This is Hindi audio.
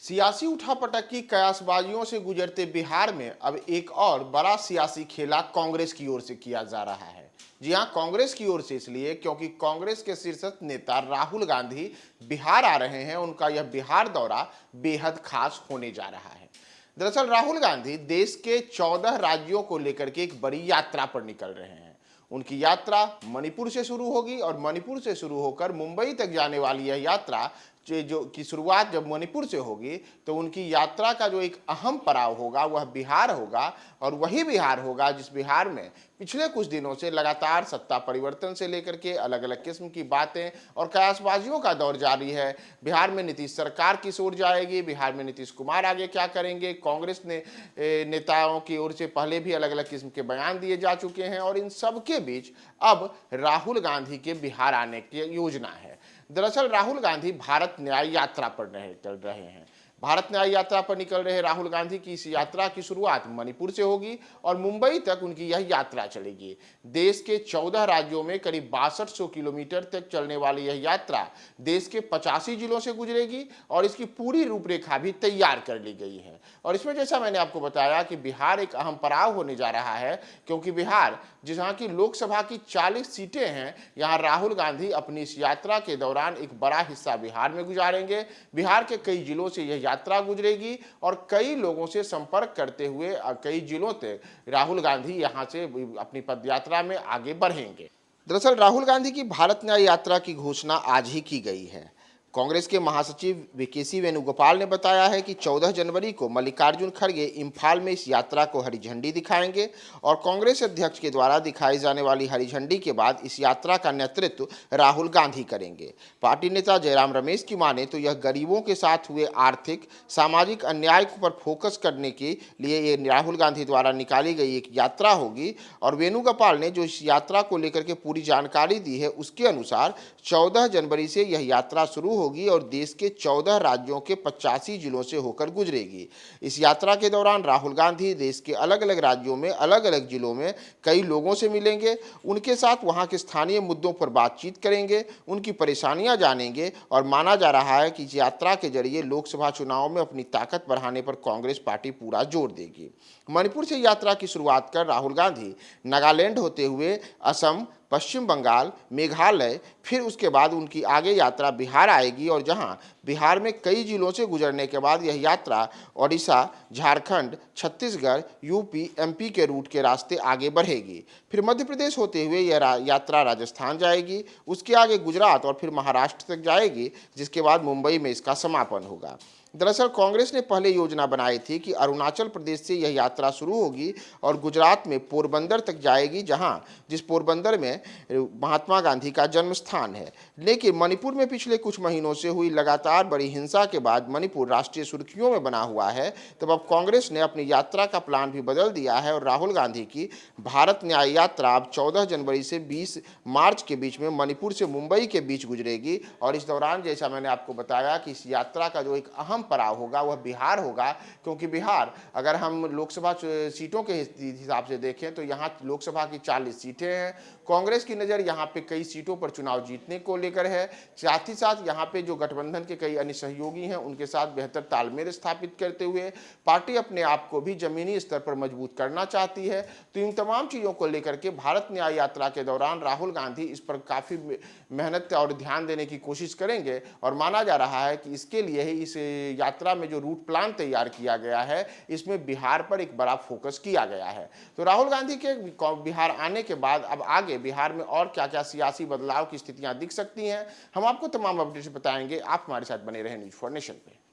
सियासी उठापटक की कयासबाजियों से गुजरते बिहार में अब एक और बड़ा सियासी खेला कांग्रेस की ओर से किया जा रहा है। जी हां, कांग्रेस की ओर से इसलिए क्योंकि कांग्रेस के शीर्ष नेता राहुल गांधी बिहार आ रहे हैं। उनका यह बिहार दौरा बेहद खास होने जा रहा है। दरअसल राहुल गांधी देश के 14 राज्यों को लेकर के एक बड़ी यात्रा पर निकल रहे हैं। उनकी यात्रा मणिपुर से शुरू होगी और मणिपुर से शुरू होकर मुंबई तक जाने वाली यह यात्रा जो की शुरुआत जब मणिपुर से होगी तो उनकी यात्रा का जो एक अहम पड़ाव होगा वह बिहार होगा। और वही बिहार होगा जिस बिहार में पिछले कुछ दिनों से लगातार सत्ता परिवर्तन से लेकर के अलग अलग किस्म की बातें और कयासबाजियों का दौर जारी है। बिहार में नीतीश सरकार किस ओर जाएगी, बिहार में नीतीश कुमार आगे क्या करेंगे, कांग्रेस ने नेताओं की ओर से पहले भी अलग अलग किस्म के बयान दिए जा चुके हैं। और इन सब के बीच अब राहुल गांधी के बिहार आने की योजना है। दरअसल राहुल गांधी भारत न्याय यात्रा पर चल रहे हैं। भारत न्याय यात्रा पर निकल रहे राहुल गांधी की इस यात्रा की शुरुआत मणिपुर से होगी और मुंबई तक उनकी यह यात्रा चलेगी। देश के 14 राज्यों में करीब 6200 किलोमीटर तक चलने वाली यह यात्रा देश के 85 जिलों से गुजरेगी और इसकी पूरी रूपरेखा भी तैयार कर ली गई है। और इसमें जैसा मैंने आपको बताया कि बिहार एक अहम पड़ाव होने जा रहा है, क्योंकि बिहार जहां की लोकसभा की 40 सीटें हैं, यहां राहुल गांधी अपनी इस यात्रा के दौरान एक बड़ा हिस्सा बिहार में गुजारेंगे। बिहार के कई जिलों से यह यात्रा गुजरेगी और कई लोगों से संपर्क करते हुए कई जिलों तक राहुल गांधी यहां से अपनी पदयात्रा में आगे बढ़ेंगे। दरअसल राहुल गांधी की भारत न्याय यात्रा की घोषणा आज ही की गई है। कांग्रेस के महासचिव के.सी. वेणुगोपाल ने बताया है कि 14 जनवरी को मल्लिकार्जुन खड़गे इम्फाल में इस यात्रा को हरी झंडी दिखाएंगे और कांग्रेस अध्यक्ष के द्वारा दिखाई जाने वाली हरी झंडी के बाद इस यात्रा का नेतृत्व राहुल गांधी करेंगे। पार्टी नेता जयराम रमेश की माने तो यह गरीबों के साथ हुए आर्थिक सामाजिक अन्याय पर फोकस करने के लिए ये राहुल गांधी द्वारा निकाली गई एक यात्रा होगी। और वेणुगोपाल ने जो इस यात्रा को लेकर के पूरी जानकारी दी है उसके अनुसार 14 जनवरी से यह यात्रा शुरू होगी और देश के 14 राज्यों के 85 जिलों से होकर गुजरेगी। इस यात्रा के दौरान राहुल गांधी देश के अलग अलग राज्यों में अलग अलग जिलों में कई लोगों से मिलेंगे, उनके साथ वहां के स्थानीय मुद्दों पर बातचीत करेंगे, उनकी परेशानियां जानेंगे। और माना जा रहा है कि इस यात्रा के जरिए लोकसभा चुनाव में अपनी ताकत बढ़ाने पर कांग्रेस पार्टी पूरा जोर देगी। मणिपुर से यात्रा की शुरुआत कर राहुल गांधी नागालैंड होते हुए असम, पश्चिम बंगाल, मेघालय, फिर उसके बाद उनकी आगे यात्रा बिहार आएगी और जहां बिहार में कई जिलों से गुजरने के बाद यह यात्रा ओडिशा, झारखंड, छत्तीसगढ़, यूपी, एमपी के रूट के रास्ते आगे बढ़ेगी। फिर मध्य प्रदेश होते हुए यह यात्रा राजस्थान जाएगी, उसके आगे गुजरात और फिर महाराष्ट्र तक जाएगी, जिसके बाद मुंबई में इसका समापन होगा। दरअसल कांग्रेस ने पहले योजना बनाई थी कि अरुणाचल प्रदेश से यह यात्रा शुरू होगी और गुजरात में पोरबंदर तक जाएगी, जिस पोरबंदर में महात्मा गांधी का जन्म स्थान है। लेकिन मणिपुर में पिछले कुछ महीनों से हुई लगातार बड़ी हिंसा के बाद मणिपुर राष्ट्रीय सुर्खियों में बना हुआ है। तब अब कांग्रेस ने अपनी यात्रा का प्लान भी बदल दिया है और राहुल गांधी की भारत न्याय यात्रा अब 14 जनवरी से 20 मार्च के बीच में मणिपुर से मुंबई के बीच गुजरेगी। और इस दौरान जैसा मैंने आपको बताया कि इस यात्रा का जो एक अहम पड़ाव होगा वह बिहार होगा, क्योंकि बिहार अगर हम लोकसभा सीटों के हिसाब से देखें तो यहाँ लोकसभा की 40 सीटें हैं। कांग्रेस की नज़र यहाँ पे कई सीटों पर चुनाव जीतने को लेकर है। साथ ही साथ यहाँ पे जो गठबंधन के कई अन्य सहयोगी हैं उनके साथ बेहतर तालमेल स्थापित करते हुए पार्टी अपने आप को भी जमीनी स्तर पर मजबूत करना चाहती है। तो इन तमाम चीज़ों को लेकर के भारत न्याय यात्रा के दौरान राहुल गांधी इस पर काफ़ी मेहनत और ध्यान देने की कोशिश करेंगे। और माना जा रहा है कि इसके लिए ही इस यात्रा में जो रूट प्लान तैयार किया गया है इसमें बिहार पर एक बड़ा फोकस किया गया है। तो राहुल गांधी के बिहार आने के बाद अब आगे बिहार में और क्या क्या सियासी बदलाव की स्थितियां दिख सकती हैं, हम आपको तमाम अपडेट्स बताएंगे। आप हमारे साथ बने रहें न्यूज़ फॉर नेशन पे।